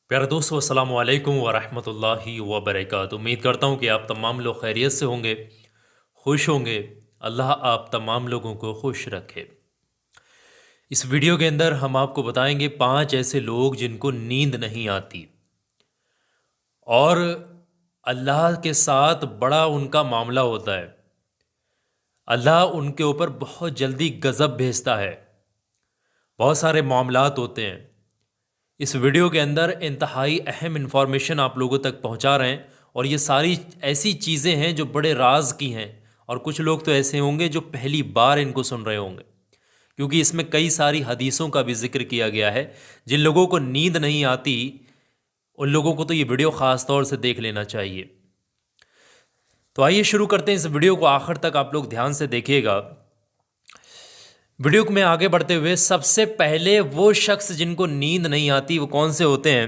प्यारे दोस्तों, अस्सलाम वालेकुम वरहमतुल्लाहि वबरकातुहू। उम्मीद करता हूँ कि आप तमाम लोग खैरियत से होंगे, खुश होंगे। अल्लाह आप तमाम लोगों को खुश रखे। इस वीडियो के अंदर हम आपको बताएंगे 5 ऐसे लोग जिनको नींद नहीं आती और अल्लाह के साथ बड़ा उनका मामला होता है। अल्लाह उनके ऊपर बहुत जल्दी गज़ब भेजता है। बहुत सारे मामलात होते हैं। इस वीडियो के अंदर इंतहाई अहम इंफॉर्मेशन आप लोगों तक पहुंचा रहे हैं और ये सारी ऐसी चीज़ें हैं जो बड़े राज की हैं। और कुछ लोग तो ऐसे होंगे जो पहली बार इनको सुन रहे होंगे, क्योंकि इसमें कई सारी हदीसों का भी जिक्र किया गया है। जिन लोगों को नींद नहीं आती उन लोगों को तो ये वीडियो ख़ास तौर से देख लेना चाहिए। तो आइए शुरू करते हैं। इस वीडियो को आखिर तक आप लोग ध्यान से देखिएगा। वीडियो में आगे बढ़ते हुए सबसे पहले वो शख्स जिनको नींद नहीं आती वो कौन से होते हैं?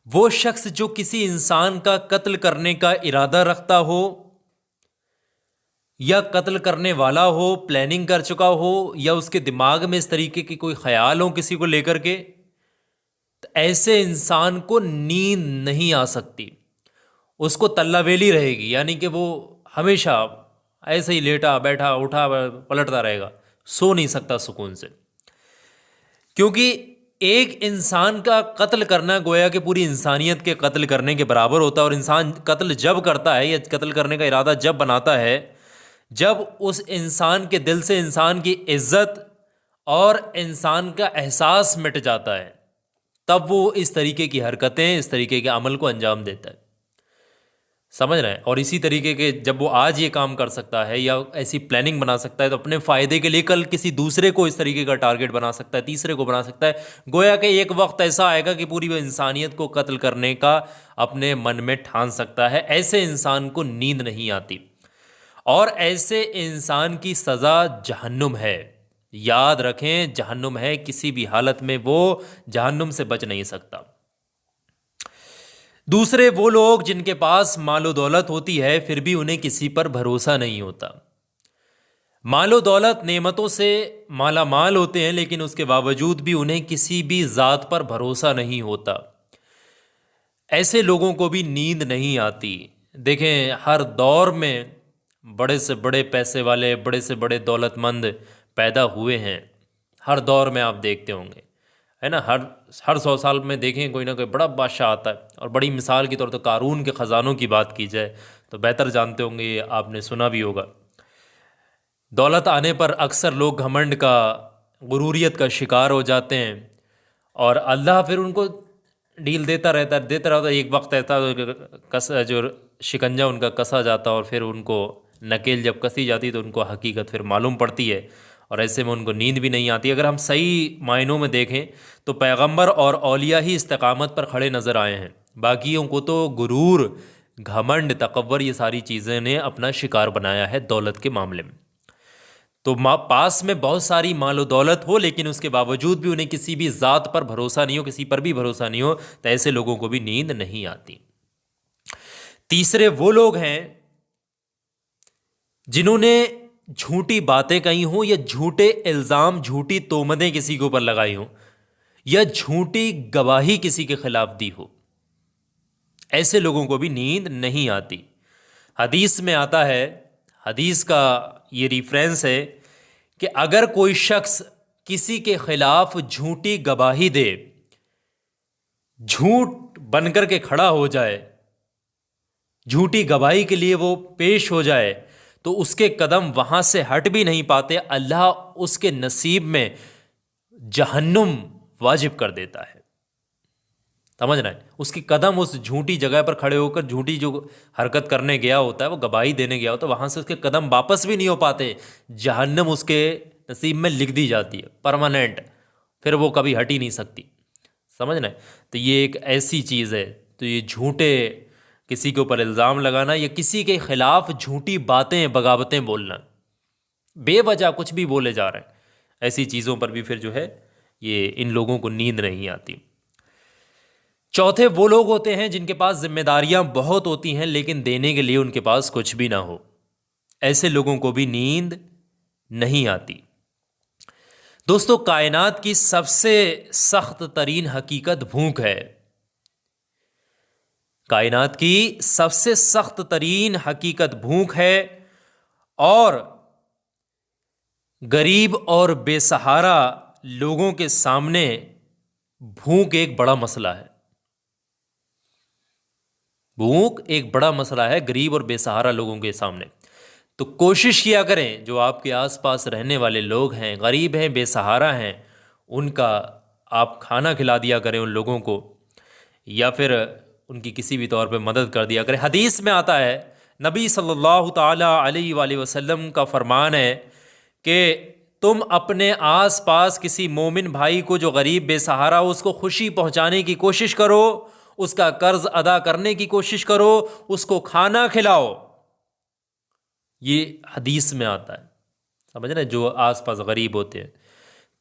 वो शख्स जो किसी इंसान का कत्ल करने का इरादा रखता हो या कत्ल करने वाला हो, प्लानिंग कर चुका हो, या उसके दिमाग में इस तरीके की कोई ख्याल हो किसी को लेकर के, तो ऐसे इंसान को नींद नहीं आ सकती। उसको तल्लावेली रहेगी, यानी कि वो हमेशा ऐसे ही लेटा बैठा उठा पलटता रहेगा, सो नहीं सकता सुकून से। क्योंकि एक इंसान का कत्ल करना गोया कि पूरी इंसानियत के कत्ल करने के बराबर होता है। और इंसान कत्ल जब करता है या कत्ल करने का इरादा जब बनाता है, जब उस इंसान के दिल से इंसान की इज्जत और इंसान का एहसास मिट जाता है, तब वो इस तरीके की हरकतें, इस तरीके के अमल को अंजाम देता है। समझ रहे हैं? और इसी तरीके के जब वो आज ये काम कर सकता है या ऐसी प्लानिंग बना सकता है, तो अपने फ़ायदे के लिए कल किसी दूसरे को इस तरीके का टारगेट बना सकता है, तीसरे को बना सकता है। गोया कि एक वक्त ऐसा आएगा कि पूरी वो इंसानियत को कत्ल करने का अपने मन में ठान सकता है। ऐसे इंसान को नींद नहीं आती और ऐसे इंसान की सज़ा जहन्नुम है। याद रखें, जहन्नुम है। किसी भी हालत में वो जहन्नुम से बच नहीं सकता। दूसरे वो लोग जिनके पास मालो दौलत होती है फिर भी उन्हें किसी पर भरोसा नहीं होता। मालो दौलत नेमतों से माला माल होते हैं, लेकिन उसके बावजूद भी उन्हें किसी भी ज़ात पर भरोसा नहीं होता। ऐसे लोगों को भी नींद नहीं आती। देखें, हर दौर में बड़े से बड़े पैसे वाले, बड़े से बड़े दौलतमंद पैदा हुए हैं। हर दौर में आप देखते होंगे, है ना। हर 100 साल में देखें कोई ना कोई बड़ा बादशाह आता है। और बड़ी मिसाल के तौर पर कारून के ख़जानों की बात की जाए तो बेहतर जानते होंगे, ये आपने सुना भी होगा। दौलत आने पर अक्सर लोग घमंड का, गुरूरियत का शिकार हो जाते हैं और अल्लाह फिर उनको डील देता रहता है। एक वक्त ऐसा कस जो शिकंजा उनका कसा जाता और फिर उनको नकेल जब कसी जाती तो उनको हकीकत फिर मालूम पड़ती है और ऐसे में उनको नींद भी नहीं आती। अगर हम सही मायनों में देखें तो पैगंबर और औलिया ही इस्तिकामत पर खड़े नज़र आए हैं। बाकियों को तो गुरूर, घमंड, तकव्वुर, ये सारी चीज़ें ने अपना शिकार बनाया है दौलत के मामले में। तो पास में बहुत सारी मालो दौलत हो लेकिन उसके बावजूद भी उन्हें किसी भी ज़ात पर भरोसा नहीं हो, किसी पर भी भरोसा नहीं हो, तो ऐसे लोगों को भी नींद नहीं आती। तीसरे वो लोग हैं जिन्होंने झूठी बातें कही हो या झूठे इल्ज़ाम, झूठी तोहमतें किसी के ऊपर लगाई हो या झूठी गवाही किसी के खिलाफ दी हो। ऐसे लोगों को भी नींद नहीं आती। हदीस में आता है, हदीस का ये रिफरेंस है कि अगर कोई शख्स किसी के खिलाफ झूठी गवाही दे, झूठ बनकर के खड़ा हो जाए, झूठी गवाही के लिए वो पेश हो जाए, तो उसके कदम वहां से हट भी नहीं पाते। अल्लाह उसके नसीब में जहन्नुम वाजिब कर देता है। समझ रहे हैं? उसके कदम उस झूठी जगह पर खड़े होकर झूठी जो हरकत करने गया होता है, वो गवाही देने गया होता है, वहां से उसके कदम वापस भी नहीं हो पाते। जहन्नम उसके नसीब में लिख दी जाती है, परमानेंट। फिर वो कभी हट ही नहीं सकती। समझ रहे हैं? तो ये एक ऐसी चीज़ है। तो ये झूठे किसी के ऊपर इल्ज़ाम लगाना या किसी के खिलाफ झूठी बातें, बगावतें बोलना, बेवजह कुछ भी बोले जा रहे हैं, ऐसी चीज़ों पर भी फिर जो है ये इन लोगों को नींद नहीं आती। चौथे वो लोग होते हैं जिनके पास जिम्मेदारियां बहुत होती हैं लेकिन देने के लिए उनके पास कुछ भी ना हो। ऐसे लोगों को भी नींद नहीं आती। दोस्तों, कायनात की सबसे सख्त तरीन हकीकत भूख है। कायनात की सबसे सख्त तरीन हकीकत भूख है, और गरीब और बेसहारा लोगों के सामने भूख एक बड़ा मसला है। भूख एक बड़ा मसला है गरीब और बेसहारा लोगों के सामने। तो कोशिश किया करें, जो आपके आसपास रहने वाले लोग हैं, गरीब हैं, बेसहारा हैं, उनका आप खाना खिला दिया करें उन लोगों को, या फिर उनकी किसी भी तौर पे मदद कर दिया करें। हदीस में आता है, नबी सल्लल्लाहु ताला अलैहि वसल्लम का फरमान है कि तुम अपने आसपास किसी मोमिन भाई को जो गरीब बेसहारा हो, उसको खुशी पहुंचाने की कोशिश करो, उसका कर्ज अदा करने की कोशिश करो, उसको खाना खिलाओ। ये हदीस में आता है, समझ रहे, जो आसपास गरीब होते हैं।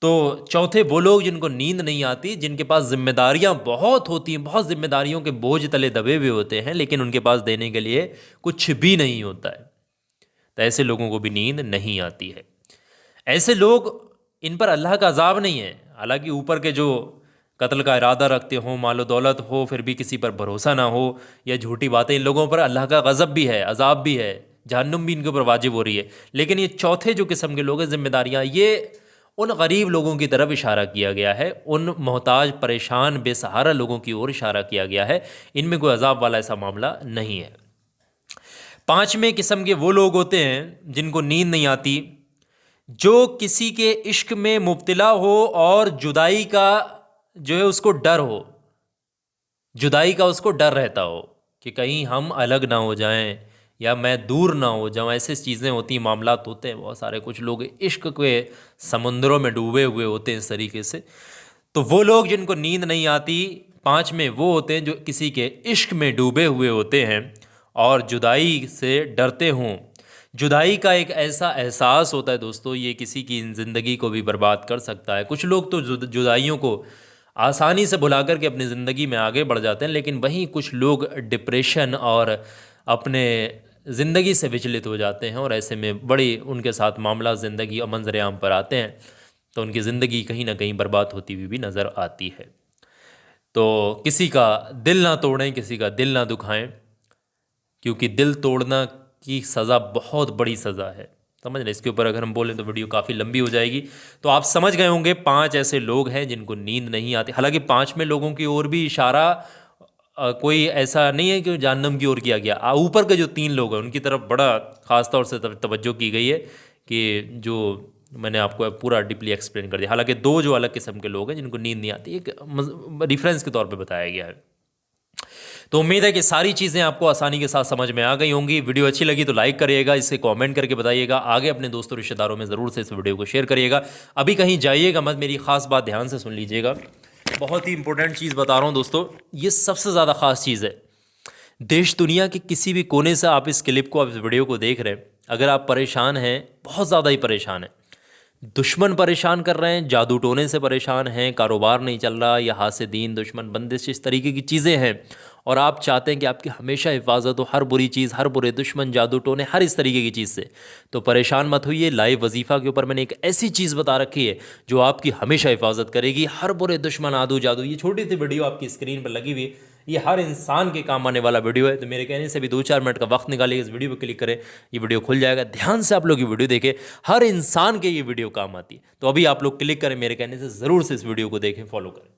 तो चौथे वो लोग जिनको नींद नहीं आती, जिनके पास जिम्मेदारियां बहुत होती हैं, बहुत जिम्मेदारियों के बोझ तले दबे हुए होते हैं, लेकिन उनके पास देने के लिए कुछ भी नहीं होता है, तो ऐसे लोगों को भी नींद नहीं आती है। ऐसे लोग, इन पर अल्लाह का अजाब नहीं है। हालांकि ऊपर के जो कत्ल का इरादा रखते हो, मालो दौलत हो, फिर भी किसी पर भरोसा ना हो, या झूठी बातें, इन लोगों पर अल्लाह का गज़ब भी है, अजाब भी है, जहन्नुम भी इनके ऊपर वाजिब हो रही है। लेकिन ये चौथे जो किस्म के लोग हैं, जिम्मेदारियाँ, ये उन गरीब लोगों की तरफ इशारा किया गया है, उन मोहताज, परेशान, बेसहारा लोगों की ओर इशारा किया गया है। इनमें कोई अजाब वाला ऐसा मामला नहीं है। पांचवें किस्म के वो लोग होते हैं जिनको नींद नहीं आती, जो किसी के इश्क में मुब्तला हो और जुदाई का जो है उसको डर हो, जुदाई का उसको डर रहता हो कि कहीं हम अलग ना हो जाएं या मैं दूर ना हो जाऊं। ऐसी चीज़ें होती, मामलात होते हैं बहुत सारे। कुछ लोग इश्क के समुद्रों में डूबे हुए होते हैं इस तरीके से। तो वो लोग जिनको नींद नहीं आती, पांच में वो होते हैं जो किसी के इश्क में डूबे हुए होते हैं और जुदाई से डरते हों। जुदाई का एक ऐसा एहसास होता है दोस्तों, ये किसी की ज़िंदगी को भी बर्बाद कर सकता है। कुछ लोग तो जुदाइयों को आसानी से भुला कर के अपनी ज़िंदगी में आगे बढ़ जाते हैं, लेकिन वहीं कुछ लोग डिप्रेशन और अपने ज़िंदगी से विचलित हो जाते हैं, और ऐसे में बड़ी उनके साथ मामला ज़िंदगी और मंजर आम पर आते हैं, तो उनकी ज़िंदगी कहीं ना कहीं बर्बाद होती हुई भी नज़र आती है। तो किसी का दिल ना तोड़ें, किसी का दिल ना दुखाएं, क्योंकि दिल तोड़ना की सज़ा बहुत बड़ी सज़ा है, समझ रहे। इसके ऊपर अगर हम बोलें तो वीडियो काफ़ी लंबी हो जाएगी। तो आप समझ गए होंगे, पांच ऐसे लोग हैं जिनको नींद नहीं आती। हालांकि पांच में लोगों की ओर भी इशारा कोई ऐसा नहीं है कि जहन्नम की ओर किया गया। ऊपर के जो तीन लोग हैं उनकी तरफ बड़ा ख़ास तौर से तवज्जो की गई है, कि जो मैंने आपको पूरा डीपली एक्सप्लेन कर दिया। हालांकि दो जो अलग किस्म के लोग हैं जिनको नींद नहीं आती, एक रिफरेंस के तौर पर बताया गया है। तो उम्मीद है कि सारी चीज़ें आपको आसानी के साथ समझ में आ गई होंगी। वीडियो अच्छी लगी तो लाइक करिएगा, इसे कमेंट करके बताइएगा, आगे अपने दोस्तों रिश्तेदारों में ज़रूर से इस वीडियो को शेयर करिएगा। अभी कहीं जाइएगा मत, मेरी ख़ास बात ध्यान से सुन लीजिएगा, बहुत ही इंपॉर्टेंट चीज़ बता रहा हूँ दोस्तों, ये सबसे ज़्यादा ख़ास चीज़ है। देश दुनिया के किसी भी कोने से आप इस क्लिप को, आप इस वीडियो को देख रहे हैं, अगर आप परेशान हैं, बहुत ज़्यादा ही परेशान हैं, दुश्मन परेशान कर रहे हैं, जादू टोने से परेशान हैं, कारोबार नहीं चल रहा, या हाथ से दीन दुश्मन बंदिश, इस तरीके की चीज़ें हैं, और आप चाहते हैं कि आपकी हमेशा हिफाजत हो हर बुरी चीज़, हर बुरे दुश्मन, जादू टोने, हर इस तरीके की चीज़ से, तो परेशान मत होइए। लाइव वजीफ़ा के ऊपर मैंने एक ऐसी चीज़ बता रखी है जो आपकी हमेशा हिफाजत करेगी हर बुरे दुश्मन, आदू जादू। ये छोटी सी वीडियो आपकी स्क्रीन पर लगी हुई, ये हर इंसान के काम आने वाला वीडियो है। तो मेरे कहने से भी 2-4 मिनट का वक्त निकालिए, इस वीडियो पर क्लिक करें, ये वीडियो खुल जाएगा। ध्यान से आप लोग ये वीडियो देखें, हर इंसान के ये वीडियो काम आती है। तो अभी आप लोग क्लिक करें, मेरे कहने से ज़रूर से इस वीडियो को देखें, फॉलो करें।